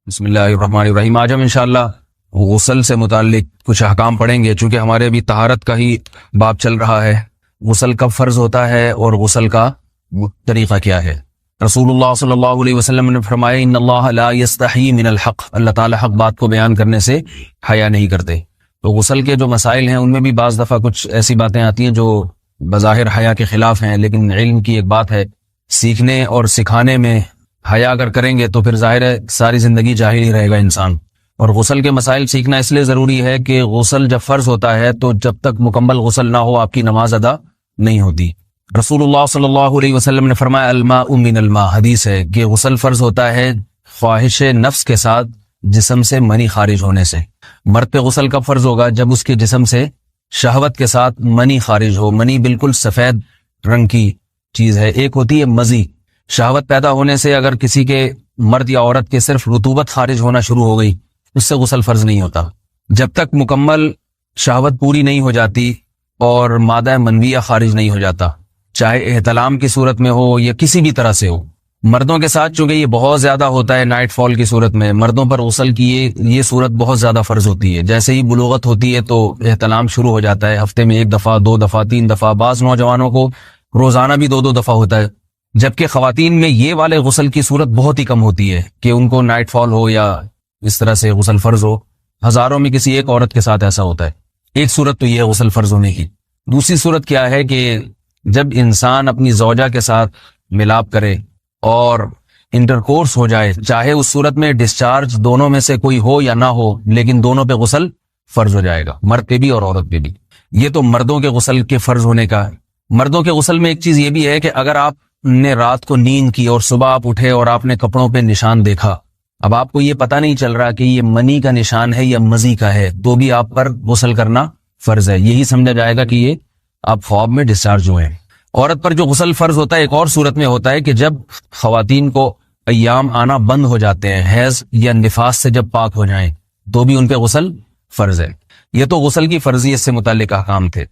بسم اللہ الرحمن الرحیم۔ آج ہم انشاءاللہ غسل سے متعلق کچھ احکام پڑھیں گے، چونکہ ہمارے ابھی طہارت کا ہی باب چل رہا ہے۔ غسل کب فرض ہوتا ہے اور غسل کا طریقہ کیا ہے؟ رسول اللہ صلی اللہ علیہ وسلم نے فرمایا ان اللہ لا یستحی من الحق، اللہ تعالی حق بات کو بیان کرنے سے حیا نہیں کرتے۔ تو غسل کے جو مسائل ہیں ان میں بھی بعض دفعہ کچھ ایسی باتیں آتی ہیں جو بظاہر حیا کے خلاف ہیں، لیکن علم کی ایک بات ہے، سیکھنے اور سکھانے میں حیا اگر کریں گے تو پھر ظاہر ہے ساری زندگی جاہل ہی رہے گا انسان۔ اور غسل کے مسائل سیکھنا اس لیے ضروری ہے کہ غسل جب فرض ہوتا ہے تو جب تک مکمل غسل نہ ہو آپ کی نماز ادا نہیں ہوتی۔ رسول اللہ صلی اللہ علیہ وسلم نے فرمایا الماء من الماء، حدیث ہے کہ غسل فرض ہوتا ہے خواہش نفس کے ساتھ جسم سے منی خارج ہونے سے۔ مرد پہ غسل کب فرض ہوگا؟ جب اس کے جسم سے شہوت کے ساتھ منی خارج ہو۔ منی بالکل سفید رنگ کی چیز ہے، ایک ہوتی ہے مزی۔ شہوت پیدا ہونے سے اگر کسی کے مرد یا عورت کے صرف رطوبت خارج ہونا شروع ہو گئی اس سے غسل فرض نہیں ہوتا۔ جب تک مکمل شہوت پوری نہیں ہو جاتی اور مادہ منویہ خارج نہیں ہو جاتا، چاہے احتلام کی صورت میں ہو یا کسی بھی طرح سے ہو۔ مردوں کے ساتھ چونکہ یہ بہت زیادہ ہوتا ہے، نائٹ فال کی صورت میں مردوں پر غسل کی یہ صورت بہت زیادہ فرض ہوتی ہے۔ جیسے ہی بلوغت ہوتی ہے تو احتلام شروع ہو جاتا ہے، ہفتے میں 1 دفعہ 2 دفعہ 3 دفعہ، بعض نوجوانوں کو روزانہ بھی 2 دفعہ ہوتا ہے، جبکہ خواتین میں یہ والے غسل کی صورت بہت ہی کم ہوتی ہے کہ ان کو نائٹ فال ہو یا اس طرح سے غسل فرض ہو۔ ہزاروں میں کسی ایک عورت کے ساتھ ایسا ہوتا ہے۔ ایک صورت تو یہ ہے غسل فرض ہونے کی۔ دوسری صورت کیا ہے کہ جب انسان اپنی زوجہ کے ساتھ ملاپ کرے اور انٹرکورس ہو جائے، چاہے اس صورت میں ڈسچارج دونوں میں سے کوئی ہو یا نہ ہو، لیکن دونوں پہ غسل فرض ہو جائے گا، مرد پہ بھی اور عورت پہ بھی۔ یہ تو مردوں کے غسل کے فرض ہونے کا ہے۔ مردوں کے غسل میں ایک چیز یہ بھی ہے کہ اگر آپ نے رات کو نیند کی اور صبح آپ اٹھے اور آپ نے کپڑوں پہ نشان دیکھا، اب آپ کو یہ پتہ نہیں چل رہا کہ یہ منی کا نشان ہے یا مزی کا ہے، تو بھی آپ پر غسل کرنا فرض ہے۔ یہی سمجھا جائے گا کہ یہ آپ خواب میں ڈسچارج ہوئے ہیں۔ عورت پر جو غسل فرض ہوتا ہے ایک اور صورت میں ہوتا ہے کہ جب خواتین کو ایام آنا بند ہو جاتے ہیں، حیض یا نفاس سے جب پاک ہو جائیں تو بھی ان پہ غسل فرض ہے۔ یہ تو غسل کی فرضیت سے متعلق احکام تھے۔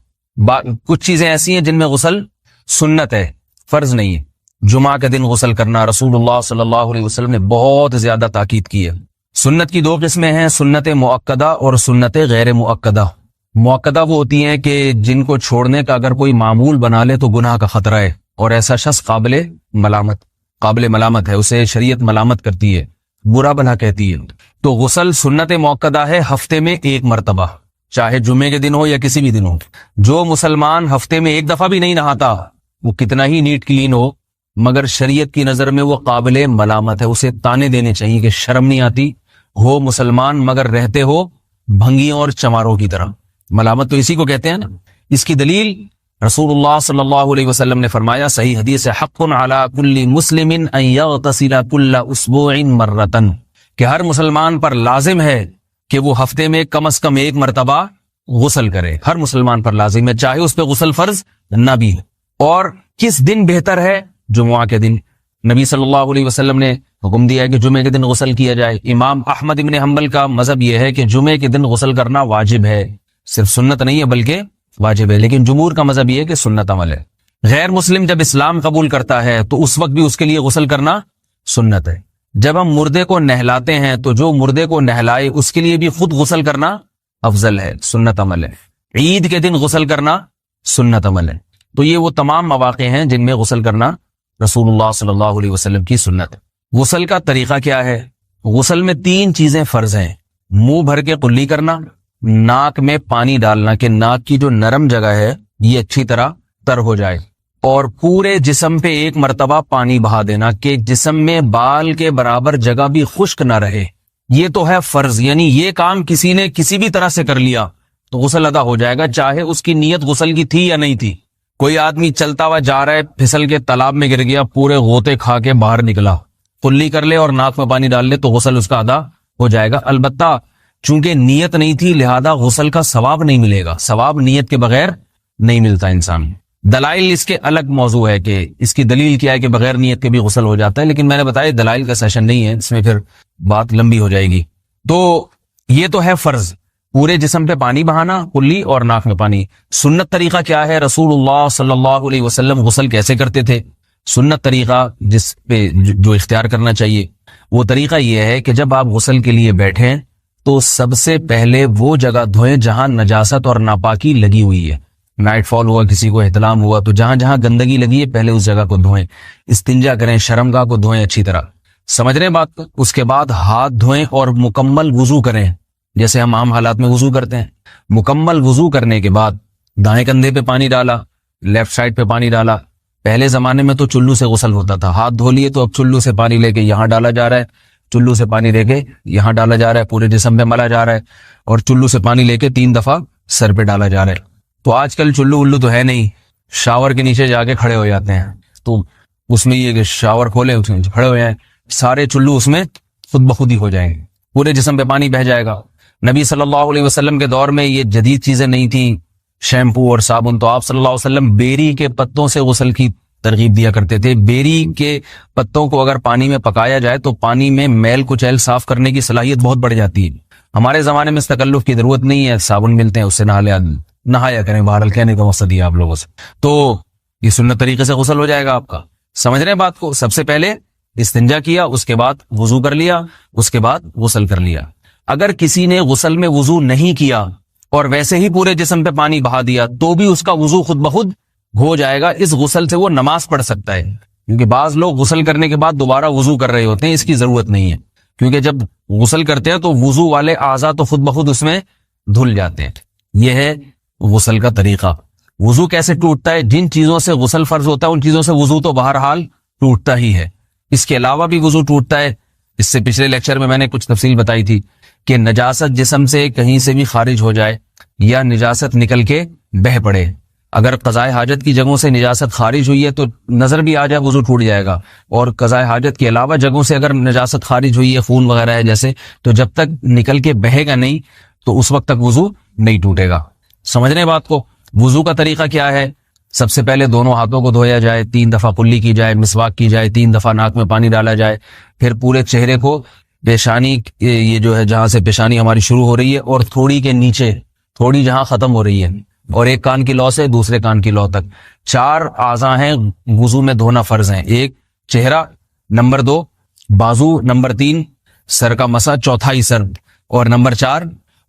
کچھ چیزیں ایسی ہیں جن میں غسل سنت ہے، فرض نہیں ہے۔ جمعہ کے دن غسل کرنا رسول اللہ صلی اللہ علیہ وسلم نے بہت زیادہ تاکید کی ہے۔ سنت کی 2 قسمیں ہیں، سنت مؤکدہ اور سنت غیر مؤکدہ۔ مؤکدہ وہ ہوتی ہیں کہ جن کو چھوڑنے کا اگر کوئی معمول بنا لے تو گناہ کا خطرہ ہے اور ایسا شخص قابل ملامت ہے، اسے شریعت ملامت کرتی ہے، برا بھلا کہتی ہے۔ تو غسل سنت مؤکدہ ہے، ہفتے میں 1 مرتبہ، چاہے جمعے کے دن ہو یا کسی بھی دن ہو۔ جو مسلمان ہفتے میں 1 دفعہ بھی نہیں نہاتا، وہ کتنا ہی نیٹ کلین ہو، مگر شریعت کی نظر میں وہ قابل ملامت ہے، اسے تانے دینے چاہیے کہ شرم نہیں آتی ہو مسلمان مگر رہتے ہو بھنگیوں اور چماروں کی طرح۔ ملامت تو اسی کو کہتے ہیں نا۔ اس کی دلیل رسول اللہ صلی اللہ علیہ وسلم نے فرمایا، صحیح حدیث ہے، حق علی کل مسلم ان یغتسل کل اسبوع مرۃ، کہ ہر مسلمان پر لازم ہے کہ وہ ہفتے میں کم از کم 1 مرتبہ غسل کرے۔ ہر مسلمان پر لازم ہے، چاہے اس پہ غسل فرض نہ بھی ہو۔ اور کس دن بہتر ہے؟ جمعہ کے دن۔ نبی صلی اللہ علیہ وسلم نے حکم دیا ہے کہ جمعے کے دن غسل کیا جائے۔ امام احمد ابن حنبل کا مذہب یہ ہے کہ جمعے کے دن غسل کرنا واجب ہے، صرف سنت نہیں ہے بلکہ واجب ہے، لیکن جمہور کا مذہب یہ ہے کہ سنت عمل ہے۔ غیر مسلم جب اسلام قبول کرتا ہے تو اس وقت بھی اس کے لیے غسل کرنا سنت ہے۔ جب ہم مردے کو نہلاتے ہیں تو جو مردے کو نہلائے اس کے لیے بھی خود غسل کرنا افضل ہے، سنت عمل ہے۔ عید کے دن غسل کرنا سنت عمل ہے۔ تو یہ وہ تمام مواقع ہیں جن میں غسل کرنا رسول اللہ صلی اللہ علیہ وسلم کی سنت ہے۔ غسل کا طریقہ کیا ہے؟ غسل میں 3 چیزیں فرض ہیں، منہ بھر کے قلی کرنا، ناک میں پانی ڈالنا کہ ناک کی جو نرم جگہ ہے یہ اچھی طرح تر ہو جائے، اور پورے جسم پہ 1 مرتبہ پانی بہا دینا کہ جسم میں بال کے برابر جگہ بھی خشک نہ رہے۔ یہ تو ہے فرض، یعنی یہ کام کسی نے کسی بھی طرح سے کر لیا تو غسل ادا ہو جائے گا، چاہے اس کی نیت غسل کی تھی یا نہیں تھی۔ کوئی آدمی چلتا ہوا جا رہا ہے، پھسل کے تالاب میں گر گیا، پورے غوطے کھا کے باہر نکلا، قلی کر لے اور ناک میں پانی ڈال لے تو غسل اس کا ادا ہو جائے گا۔ البتہ چونکہ نیت نہیں تھی لہذا غسل کا ثواب نہیں ملے گا، ثواب نیت کے بغیر نہیں ملتا انسان۔ دلائل اس کے الگ موضوع ہے کہ اس کی دلیل کیا ہے کہ بغیر نیت کے بھی غسل ہو جاتا ہے، لیکن میں نے بتایا دلائل کا سیشن نہیں ہے، اس میں پھر بات لمبی ہو جائے گی۔ تو یہ تو ہے فرض، پورے جسم پہ پانی بہانا، کلی اور ناک میں پانی۔ سنت طریقہ کیا ہے؟ رسول اللہ صلی اللہ علیہ وسلم غسل کیسے کرتے تھے؟ سنت طریقہ جس پہ جو اختیار کرنا چاہیے، وہ طریقہ یہ ہے کہ جب آپ غسل کے لیے بیٹھیں تو سب سے پہلے وہ جگہ دھوئیں جہاں نجاست اور ناپاکی لگی ہوئی ہے. نائٹ فال ہوا, کسی کو احتلام ہوا, تو جہاں جہاں گندگی لگی ہے پہلے اس جگہ کو دھوئیں. استنجا کریں, شرمگاہ کو دھوئیں اچھی طرح. سمجھ رہے ہیں بات کو؟ اس کے بعد ہاتھ دھوئیں اور مکمل وضو کریں جیسے ہم عام حالات میں وضو کرتے ہیں. مکمل وضو کرنے کے بعد دائیں کندھے پہ پانی ڈالا, لیفٹ سائڈ پہ پانی ڈالا. پہلے زمانے میں تو چلو سے غسل ہوتا تھا, ہاتھ دھو لیے تو اب چلو سے پانی لے کے یہاں ڈالا جا رہا ہے, چلو سے پانی لے کے یہاں ڈالا جا رہا ہے, پورے جسم پہ ملا جا رہا ہے, اور چلو سے پانی لے کے 3 دفعہ سر پہ ڈالا جا رہا ہے. تو آج کل چلو الو تو ہے نہیں, شاور کے نیچے جا کے کھڑے ہو جاتے ہیں. تو اس میں یہ کہ شاور کھولے اس میں کھڑے ہو جائیں, سارے چلو اس میں خود بخود ہی ہو جائیں گے, پورے جسم پہ پانی بہ جائے گا. نبی صلی اللہ علیہ وسلم کے دور میں یہ جدید چیزیں نہیں تھیں, شیمپو اور صابن. تو آپ صلی اللہ علیہ وسلم بیری کے پتوں سے غسل کی ترغیب دیا کرتے تھے. بیری کے پتوں کو اگر پانی میں پکایا جائے تو پانی میں میل کچیل صاف کرنے کی صلاحیت بہت بڑھ جاتی ہے. ہمارے زمانے میں اس تکلف کی ضرورت نہیں ہے, صابن ملتے ہیں اس سے نہایا کریں. بہرحال کہنے کا مقصد یہ آپ لوگوں سے, تو یہ سنت طریقے سے غسل ہو جائے گا آپ کا. سمجھ رہے ہیں بات کو؟ سب سے پہلے استنجا کیا, اس کے بعد وضو کر لیا, اس کے بعد غسل کر لیا. اگر کسی نے غسل میں وضو نہیں کیا اور ویسے ہی پورے جسم پہ پانی بہا دیا تو بھی اس کا وضو خود بخود ہو جائے گا. اس غسل سے وہ نماز پڑھ سکتا ہے, کیونکہ بعض لوگ غسل کرنے کے بعد دوبارہ وضو کر رہے ہوتے ہیں. اس کی ضرورت نہیں ہے, کیونکہ جب غسل کرتے ہیں تو وضو والے اعضاء تو خود بخود اس میں دھل جاتے ہیں. یہ ہے غسل کا طریقہ. وضو کیسے ٹوٹتا ہے؟ جن چیزوں سے غسل فرض ہوتا ہے ان چیزوں سے وضو تو بہرحال ٹوٹتا ہی ہے. اس کے علاوہ بھی وضو ٹوٹتا ہے. اس سے پچھلے لیکچر میں نے کچھ تفصیل بتائی تھی کہ نجاست جسم سے کہیں سے بھی خارج ہو جائے یا نجاست نکل کے بہہ پڑے. اگر قضاء حاجت کی جگہوں سے نجاست خارج ہوئی ہے تو نظر بھی آ جائے وضو ٹوٹ جائے گا, اور قضاء حاجت کے علاوہ جگہوں سے اگر نجاست خارج ہوئی ہے, خون وغیرہ ہے جیسے, تو جب تک نکل کے بہے گا نہیں تو اس وقت تک وضو نہیں ٹوٹے گا. سمجھ رہے ہیں بات کو؟ وضو کا طریقہ کیا ہے؟ سب سے پہلے دونوں ہاتھوں کو دھویا جائے, 3 دفعہ کلی کی جائے, مسواک کی جائے, 3 دفعہ ناک میں پانی ڈالا جائے, پھر پورے چہرے کو پیشانی, یہ جو ہے جہاں سے پیشانی ہماری شروع ہو رہی ہے اور تھوڑی کے نیچے, تھوڑی جہاں ختم ہو رہی ہے, اور ایک کان کی لو سے دوسرے کان کی لو تک 4 اعضاء ہیں وضو میں دھونا فرض ہیں. 1 چہرہ, نمبر 2 بازو, نمبر 3 سر کا مسا, چوتھا ہی سر, اور نمبر 4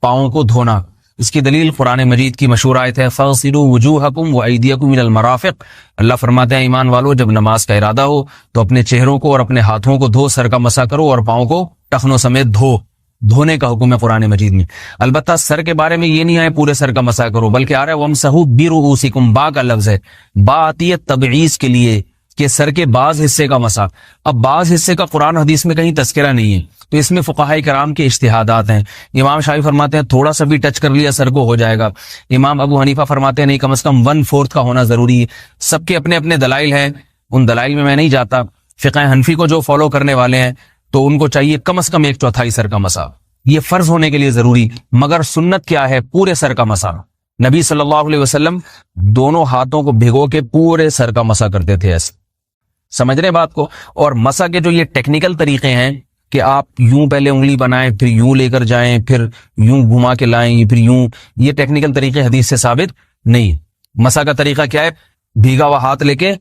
پاؤں کو دھونا. اس کی دلیل قرآن مجید کی مشہور آیت ہے فَاغْسِلُوا وُجُوهَكُمْ وَأَيْدِيَكُمْ إِلَى الْمَرَافِقِ. اللہ فرماتے ہیں ایمان والو, جب نماز کا ارادہ ہو تو اپنے چہروں کو اور اپنے ہاتھوں کو دھو, سر کا مسا کرو اور پاؤں کو ٹخنوں سمیت دھو. دھونے کا حکم ہے قرآن مجید میں. البتہ سر کے بارے میں یہ نہیں ہے پورے سر کا مسا کرو, بلکہ آ رہا ہے وَامْسَحُوا بِرُؤُوسِكُمْ. با کا لفظ ہے, با آتی ہے تبعیض کے لیے کہ سر کے بعض حصے کا مسا. اب بعض حصے کا قرآن حدیث میں کہیں تذکرہ نہیں ہے, تو اس میں فقہاء کرام کے اجتہادات ہیں. امام شافعی فرماتے ہیں تھوڑا سا بھی ٹچ کر لیا سر کو ہو جائے گا. امام ابو حنیفہ فرماتے ہیں نہیں, کم از کم 1/4 کا ہونا ضروری ہے. سب کے اپنے اپنے دلائل ہیں, ان دلائل میں نہیں جاتا. فقہ حنفی کو جو فالو کرنے والے ہیں تو ان کو چاہیے کم از کم 1/4 سر کا مسا, یہ فرض ہونے کے لیے ضروری. مگر سنت کیا ہے؟ پورے سر کا مسا. نبی صلی اللہ علیہ وسلم دونوں ہاتھوں کو بھگو کے پورے سر کا مسا کرتے تھے ایسے. سمجھ رہے بات کو؟ اور مسا کے جو یہ ٹیکنیکل طریقے ہیں کہ آپ یوں پہلے انگلی بنائیں, پھر یوں لے کر جائیں, پھر یوں گھما کے لائیں, پھر یوں, یہ ٹیکنیکل طریقے حدیث سے ثابت نہیں. مسا کا طریقہ کیا ہے؟ بھیگا ہوا ہاتھ لے کے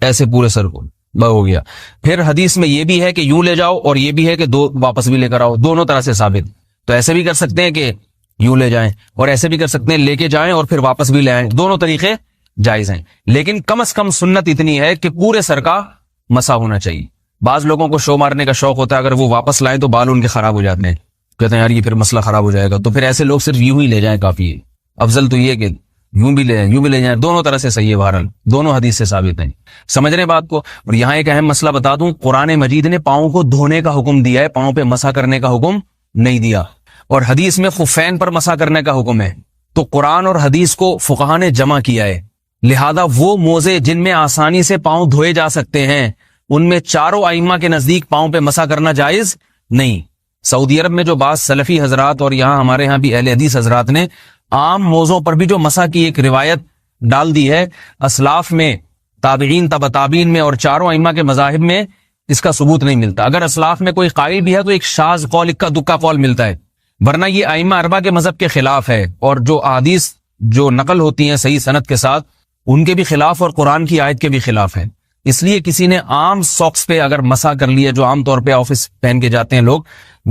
ایسے پورے سر کو ہو گیا. پھر حدیث میں یہ بھی ہے کہ یوں لے جاؤ اور یہ بھی ہے کہ 2 واپس بھی لے کر آؤ, دونوں طرح سے ثابت. تو ایسے بھی کر سکتے ہیں کہ یوں لے جائیں, اور ایسے بھی کر سکتے ہیں لے کے جائیں اور پھر واپس بھی لے آئیں, دونوں طریقے جائز ہیں. لیکن کم از کم سنت اتنی ہے کہ پورے سر کا مسا ہونا چاہیے. بعض لوگوں کو شو مارنے کا شوق ہوتا ہے, اگر وہ واپس لائیں تو بال ان کے خراب ہو جاتے ہیں, کہتے ہیں یار یہ پھر مسئلہ خراب ہو جائے گا, تو پھر ایسے لوگ صرف یوں ہی لے جائیں کافی ہے. افضل تو یہ کہ یوں بھی لے جائیں, یوں بھی لے جائیں, دونوں طرح سے صحیح ہے. بہرحال دونوں حدیث سے ثابت ہیں. سمجھ رہے بات کو؟ اور یہاں ایک اہم مسئلہ بتا دوں, قرآن مجید نے پاؤں کو دھونے کا حکم دیا ہے, پاؤں پہ مسا کرنے کا حکم نہیں دیا. اور حدیث میں خفین پر مسا کرنے کا حکم ہے. تو قرآن اور حدیث کو فقہا نے جمع کیا ہے, لہذا وہ موزے جن میں آسانی سے پاؤں دھوئے جا سکتے ہیں ان میں چاروں ائمہ کے نزدیک پاؤں پہ مسا کرنا جائز نہیں. سعودی عرب میں جو بعض سلفی حضرات اور یہاں ہمارے ہاں بھی اہل حدیث حضرات نے عام موزوں پر بھی جو مسا کی ایک روایت ڈال دی ہے, اسلاف میں, تابعین, تبع تابعین میں اور چاروں ائمہ کے مذاہب میں اس کا ثبوت نہیں ملتا. اگر اسلاف میں کوئی قائل بھی ہے تو ایک شاذ قول, اکا دکا قول ملتا ہے, ورنہ یہ ائمہ اربعہ کے مذہب کے خلاف ہے. اور جو احادیث جو نقل ہوتی ہیں صحیح سند کے ساتھ ان کے بھی خلاف اور قرآن کی آیت کے بھی خلاف ہے. اس لیے کسی نے عام ساکس پہ اگر مسا کر لیا، جو عام طور پہ آفس پہن کے جاتے ہیں لوگ،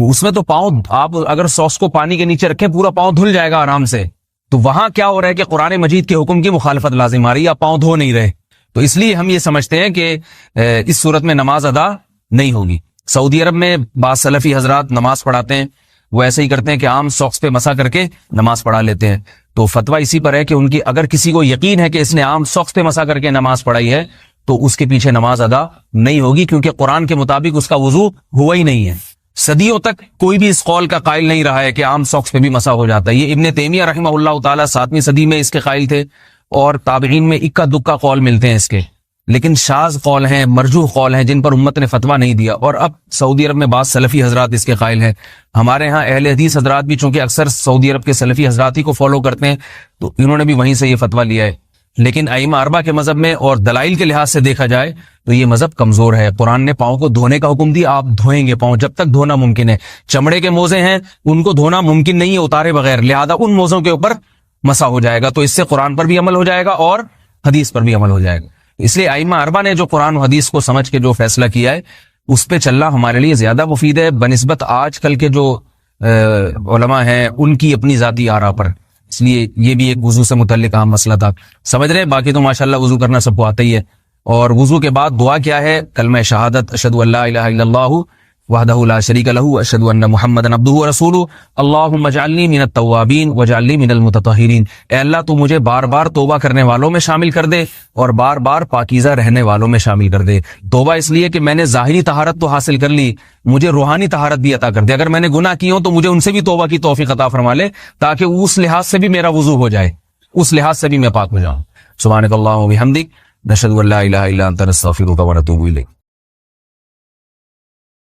اس میں تو پاؤں، آپ اگر ساکس کو پانی کے نیچے رکھیں پورا پاؤں دھل جائے گا آرام سے. تو وہاں کیا ہو رہا ہے کہ قرآن مجید کے حکم کی مخالفت لازم آ رہی ہے، آپ پاؤں دھو نہیں رہے. تو اس لیے ہم یہ سمجھتے ہیں کہ اس صورت میں نماز ادا نہیں ہوگی. سعودی عرب میں بعض سلفی حضرات نماز پڑھاتے ہیں، وہ ایسے ہی کرتے ہیں کہ عام ساکس پہ مسا کر کے نماز پڑھا لیتے ہیں. تو فتویٰ اسی پر ہے کہ ان کی اگر کسی کو یقین ہے کہ اس نے عام ساکس پہ مسا کر کے نماز پڑھائی ہے تو اس کے پیچھے نماز ادا نہیں ہوگی، کیونکہ قرآن کے مطابق اس کا وضو ہوا ہی نہیں ہے. صدیوں تک کوئی بھی اس قول کا قائل نہیں رہا ہے کہ عام ساکس پہ بھی مسا ہو جاتا ہے. یہ ابن تیمیہ رحمہ اللہ تعالیٰ 7ویں صدی میں اس کے قائل تھے، اور تابعین میں اکا دکا قول ملتے ہیں اس کے، لیکن شاذ قول ہیں، مرجوح قول ہیں جن پر امت نے فتویٰ نہیں دیا. اور اب سعودی عرب میں بعض سلفی حضرات اس کے قائل ہیں. ہمارے ہاں اہل حدیث حضرات بھی چونکہ اکثر سعودی عرب کے سلفی حضرات ہی کو فالو کرتے ہیں، تو انہوں نے بھی وہیں سے یہ فتویٰ لیا ہے. لیکن ائمہ اربعہ کے مذہب میں اور دلائل کے لحاظ سے دیکھا جائے تو یہ مذہب کمزور ہے. قرآن نے پاؤں کو دھونے کا حکم دیا، آپ دھوئیں گے پاؤں جب تک دھونا ممکن ہے. چمڑے کے موزے ہیں ان کو دھونا ممکن نہیں ہے اتارے بغیر، لہذا ان موزوں کے اوپر مسا ہو جائے گا. تو اس سے قرآن پر بھی عمل ہو جائے گا اور حدیث پر بھی عمل ہو جائے گا. اس لیے ائمہ اربعہ نے جو قرآن و حدیث کو سمجھ کے جو فیصلہ کیا ہے اس پہ چلنا ہمارے لیے زیادہ مفید ہے بنسبت آج کل کے جو علماء ہیں ان کی اپنی ذاتی آراء پر. اس لیے یہ بھی ایک وضو سے متعلق اہم مسئلہ تھا. سمجھ رہے ہیں؟ باقی تو ماشاءاللہ وضو کرنا سب کو آتا ہی ہے. اور وضو کے بعد دعا کیا ہے؟ کلمہ شہادت، اشہد ان لا الہ الا اللہ وحدہ لا شریک لہ اشہد ان محمدا عبدہ ورسولہ اللہم اجعلنی من التوابین واجعلنی من المتطہرین. اے اللہ تو مجھے بار بار توبہ کرنے والوں میں شامل کر دے اور بار بار پاکیزہ رہنے والوں میں شامل کر دے. توبہ اس لیے کہ میں نے ظاہری طہارت تو حاصل کر لی، مجھے روحانی طہارت بھی عطا کر دے. اگر میں نے گناہ کی ہوں تو مجھے ان سے بھی توبہ کی توفیق عطا فرما لے، تاکہ اس لحاظ سے بھی میرا وضو ہو جائے، اس لحاظ سے بھی میں پاک ہو جاؤں. سبحانک اللہم و بحمدک، نشہد ان لا الہ الا انت، نستغفرک و نتوب الیک.